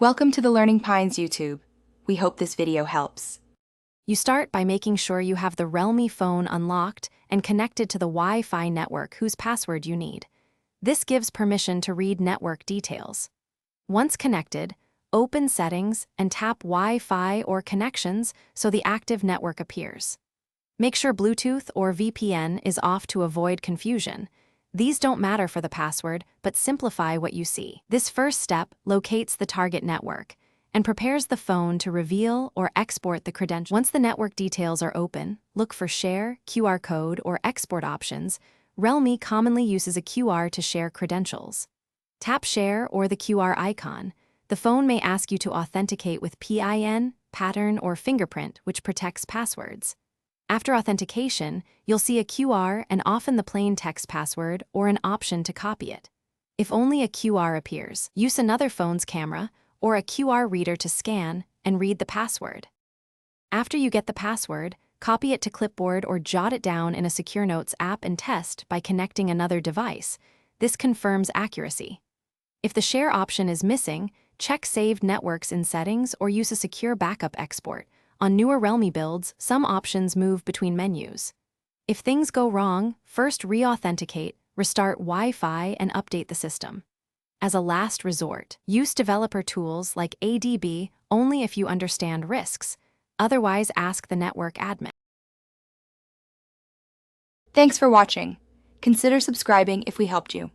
Welcome to the Learning Pines YouTube. We hope this video helps. You start by making sure you have the Realme phone unlocked and connected to the Wi-Fi network whose password you need. This gives permission to read network details. Once connected, open Settings and tap Wi-Fi or Connections so the active network appears. Make sure Bluetooth or VPN is off to avoid confusion. These don't matter for the password, but simplify what you see. This first step locates the target network and prepares the phone to reveal or export the credentials. Once the network details are open, look for Share, QR code, or Export options. Realme commonly uses a QR to share credentials. Tap Share or the QR icon. The phone may ask you to authenticate with PIN, pattern, or fingerprint, which protects passwords. After authentication, you'll see a QR and often the plain text password or an option to copy it. If only a QR appears, use another phone's camera or a QR reader to scan and read the password. After you get the password, copy it to clipboard or jot it down in a Secure Notes app and test by connecting another device. This confirms accuracy. If the share option is missing, check saved networks in Settings or use a secure backup export. On newer Realme builds, some options move between menus. If things go wrong, first re-authenticate, restart Wi-Fi, and update the system. As a last resort, use developer tools like ADB only if you understand risks. Otherwise, ask the network admin. Thanks for watching. Consider subscribing if we helped you.